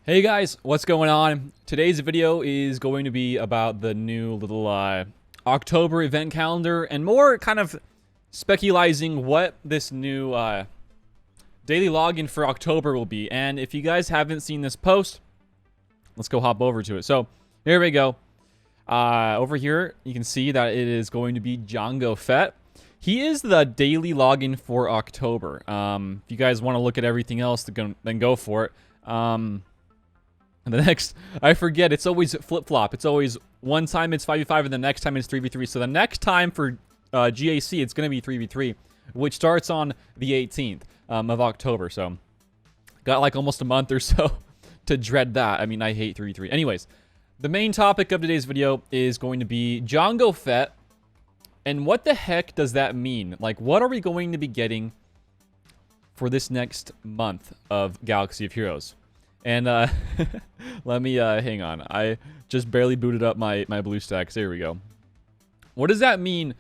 Hey guys, what's going on? Today's video is going to be about the new little October event calendar and more kind of speculating what this new daily login for October will be. And if you guys haven't seen this post, let's go hop over to it. So here we go. Over here, you can see that it is going to be Swgoh Fett. He is the daily login for October. If you guys want to look at everything else, then go for it. And the next, I forget, it's always flip-flop. It's always one time it's 5v5 and the next time it's 3v3. So the next time for GAC, it's going to be 3v3, which starts on the 18th of October. So got like almost a month or so to dread that. I mean, I hate 3v3. Anyways, the main topic of today's video is going to be Swgoh Fett. And what the heck does that mean? Like, what are we going to be getting for this next month of Galaxy of Heroes? And let me hang on. I just barely booted up my BlueStacks. There we go. What does that mean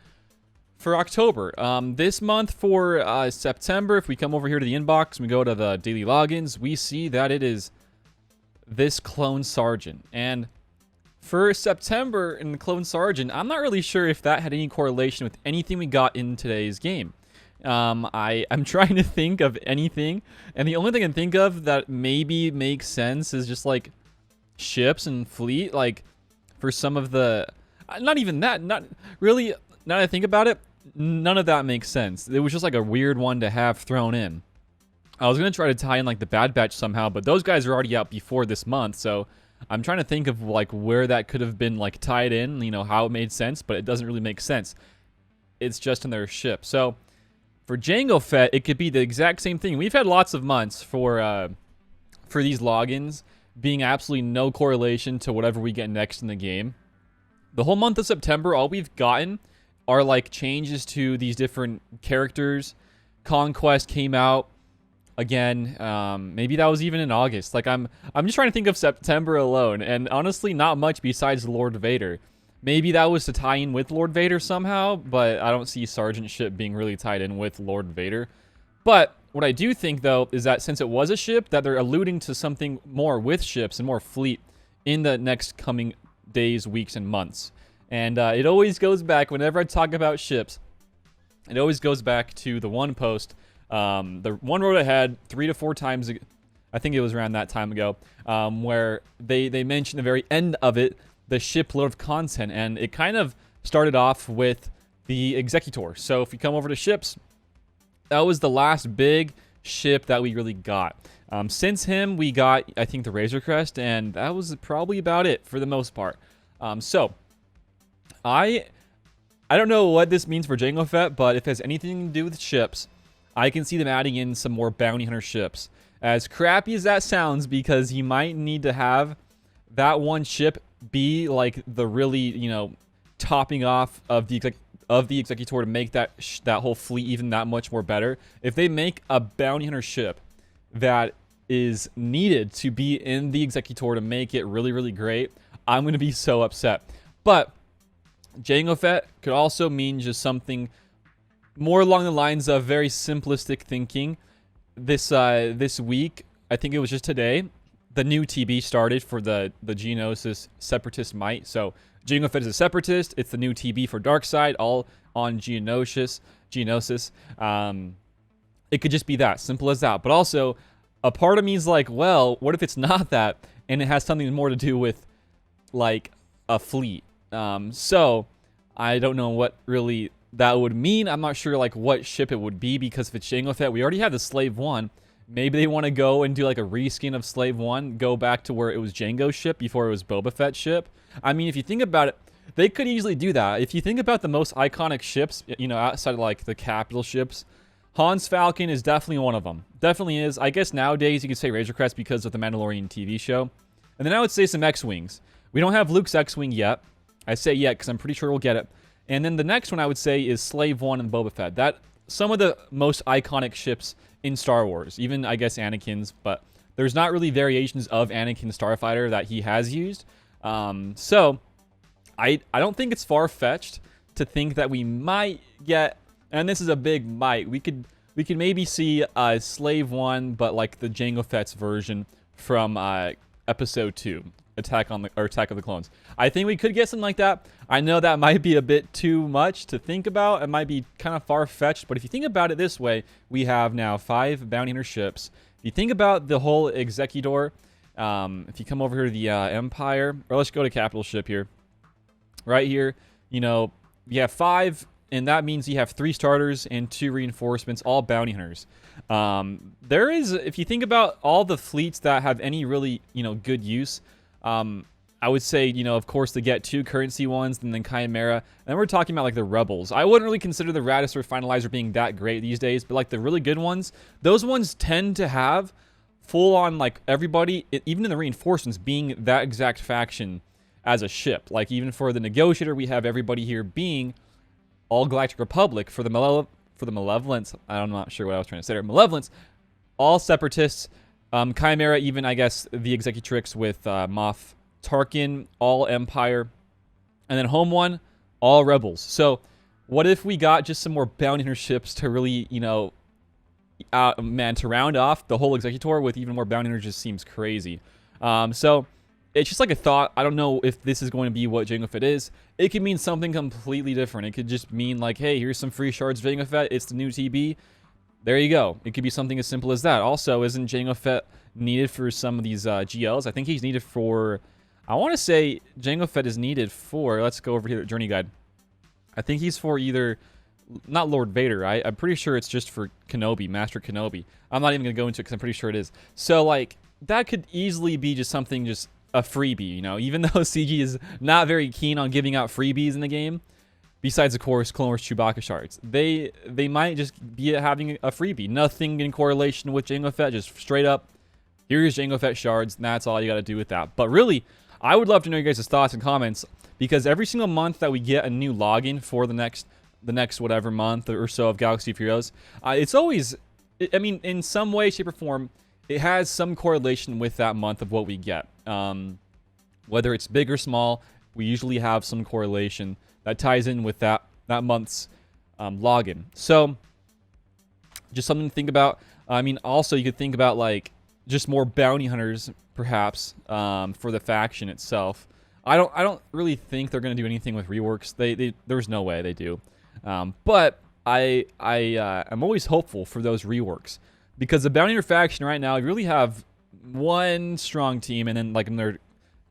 for October? This month for September, if we come over here to the inbox and we go to the daily logins, we see that it is this Clone Sergeant. And for September in the Clone Sergeant, I'm not really sure if that had any correlation with anything we got in today's game. I'm trying to think of anything, and the only thing I can think of that maybe makes sense is just like ships and fleet. Like for some of the, not even that, not really. Now that I think about it, none of that makes sense. It was just like a weird one to have thrown in. I was gonna try to tie in like the Bad Batch somehow, but those guys are already out before this month, so I'm trying to think of like where that could have been like tied in. You know, how it made sense, but it doesn't really make sense. It's just in their ship, so. For Swgoh Fett, it could be the exact same thing. We've had lots of months for these logins being absolutely no correlation to whatever we get next in the game. The whole month of September, all we've gotten are like changes to these different characters. Conquest came out again. Maybe that was even in August. Like I'm just trying to think of September alone, and honestly, not much besides Lord Vader. Maybe that was to tie in with Lord Vader somehow, but I don't see Sergeant Ship being really tied in with Lord Vader. But what I do think, though, is that since it was a ship, that they're alluding to something more with ships and more fleet in the next coming days, weeks, and months. And it always goes back, whenever I talk about ships, it always goes back to the one post, the one road I had 3 to 4 times, I think it was around that time ago, where they mentioned the very end of it, the shipload of content, and it kind of started off with the Executor. So if we come over to ships, that was the last big ship that we really got. Since him, we got, I think, the Razor Crest, and that was probably about it for the most part. So I don't know what this means for Swgoh Fett, but if it has anything to do with ships, I can see them adding in some more bounty hunter ships. As crappy as that sounds, because he might need to have that one ship be like the really, you know, topping off of the Executor to make that whole fleet even that much more better. If they make a bounty hunter ship that is needed to be in the Executor to make it really, really great, I'm going to be so upset. But Swgoh Fett could also mean just something more along the lines of very simplistic thinking. This week, I think it was just today, the new TB started for the Geonosis Separatist Might. So Swgoh Fett is a Separatist. It's the new TB for Darkseid, all on Geonosis. It could just be that, simple as that. But also, a part of me is like, well, what if it's not that, and it has something more to do with, like, a fleet? So, I don't know what really that would mean. I'm not sure, like, what ship it would be, because if it's Swgoh Fett, we already have the Slave 1. Maybe they want to go and do like a reskin of Slave 1, go back to where it was Jango's ship before it was Boba Fett's ship. I mean, if you think about it, they could easily do that. If you think about the most iconic ships, you know, outside of like the capital ships, Han's Falcon is definitely one of them. Definitely is. I guess nowadays you could say Razor Crest because of the Mandalorian TV show. And then I would say some X-Wings. We don't have Luke's X-Wing yet. I say yet because I'm pretty sure we'll get it. And then the next one I would say is Slave 1 and Boba Fett. That some of the most iconic ships in Star Wars, even I guess Anakin's, but there's not really variations of Anakin's Starfighter that he has used. So I don't think it's far-fetched to think that we might get, and this is a big might, we could maybe see Slave 1, but like the Swgoh Fett's version from episode 2, Attack of the Clones. I think we could get something like that. I know that might be a bit too much to think about. It might be kind of far-fetched, but if you think about it this way, we have now 5 bounty hunter ships. If you think about the whole Executor, if you come over here to the Empire, or let's go to capital ship here. Right here, you know, you have 5, and that means you have 3 starters and 2 reinforcements, all bounty hunters. There is, if you think about all the fleets that have any really, you know, good use, I would say, you know, of course, to get 2 currency ones, and then Chimera. And then we're talking about, like, the Rebels. I wouldn't really consider the Radis or Finalizer being that great these days, but, like, the really good ones, those ones tend to have full-on, like, everybody, even in the reinforcements, being that exact faction as a ship. Like, even for the Negotiator, we have everybody here being all Galactic Republic. For the Malevolence, I'm not sure what I was trying to say there. Malevolence, all Separatists. Chimera, even, I guess, the Executrix with Moff Tarkin, all Empire. And then Home One, all Rebels. So, what if we got just some more bounty hunter ships to really, you know, man, to round off the whole Executor with even more bounty hunters just seems crazy. So, it's just like a thought. I don't know if this is going to be what Jango Fett is. It could mean something completely different. It could just mean like, hey, here's some free shards of Jango Fett. It's the new TB. There you go. It could be something as simple as that. Also, isn't Jango Fett needed for some of these GLs? I think he's needed for... I want to say Jango Fett is needed for... Let's go over here to the Journey Guide. I think he's for either... Not Lord Vader. I'm pretty sure it's just for Kenobi, Master Kenobi. I'm not even going to go into it because I'm pretty sure it is. So, like, that could easily be just something just... a freebie, you know, even though CG is not very keen on giving out freebies in the game, besides, of course, Clone Wars Chewbacca shards. They might just be having a freebie. Nothing in correlation with Jango Fett, just straight up, here's Jango Fett shards, and that's all you got to do with that. But really, I would love to know your guys' thoughts and comments, because every single month that we get a new login for the next whatever month or so of Galaxy of Heroes, it's always, I mean, in some way, shape, or form, it has some correlation with that month of what we get. Whether it's big or small, we usually have some correlation that ties in with that month's login. So, just something to think about. I mean, also you could think about like just more bounty hunters, perhaps, for the faction itself. I don't really think they're going to do anything with reworks. There's no way they do. But I'm always hopeful for those reworks. Because the bounty hunter faction right now, you really have one strong team, and then like another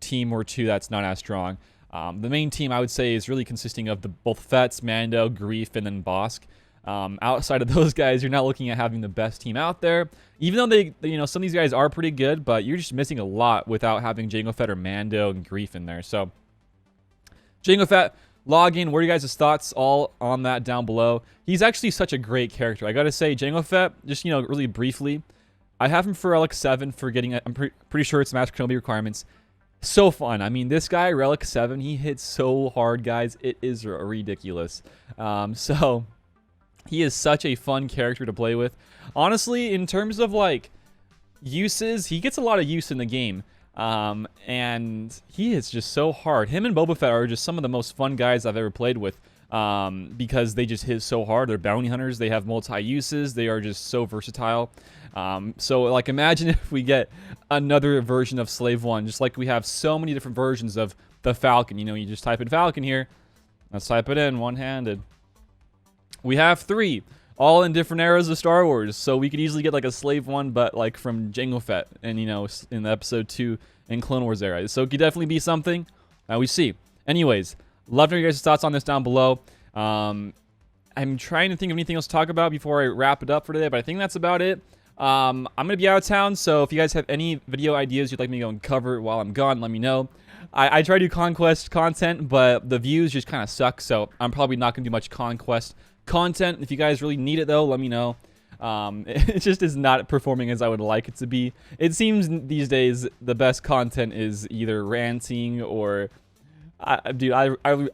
team or two that's not as strong. The main team, I would say, is really consisting of both Fets, Mando, Greef, and then Bosk. Outside of those guys, you're not looking at having the best team out there. Even though they, you know, some of these guys are pretty good, but you're just missing a lot without having Jango Fett or Mando and Greef in there. So, Jango Fett, login, what are you guys' thoughts all on that down below? He's actually such a great character. I gotta say, Jango Fett, just, you know, really briefly, I have him for Relic 7 for getting, I'm pretty sure it's Master Kenobi requirements. So fun. I mean, this guy, Relic 7, he hits so hard, guys. It is ridiculous. So, he is such a fun character to play with. Honestly, in terms of, like, uses, he gets a lot of use in the game. And he is just so hard. Him and Boba Fett are just some of the most fun guys I've ever played with, because they just hit so hard. They're bounty hunters. They have multi-uses. They are just so versatile. So, like, imagine if we get another version of Slave One, just like we have so many different versions of the Falcon. You know, you just type in Falcon here. Let's type it in one-handed. We have 3, all in different eras of Star Wars. So we could easily get like a Slave One, but like from Jango Fett, and you know, in the Episode 2 in Clone Wars era. So it could definitely be something. We see. Anyways, love to hear your guys' thoughts on this down below. I'm trying to think of anything else to talk about before I wrap it up for today, but I think that's about it. I'm going to be out of town, so if you guys have any video ideas you'd like me to go and cover while I'm gone, let me know. I try to do Conquest content, but the views just kind of suck, so I'm probably not going to do much Conquest content. If you guys really need it, though, let me know. It just is not performing as I would like it to be. It seems these days the best content is either ranting or... dude, I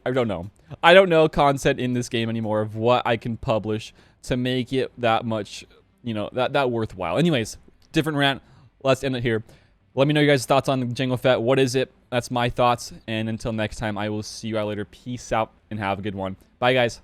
don't know. I don't know content in this game anymore of what I can publish to make it that much, you know, that worthwhile. Anyways, different rant. Let's end it here. Let me know your guys' thoughts on Jango Fett. What is it? That's my thoughts. And until next time, I will see you all later. Peace out and have a good one. Bye, guys.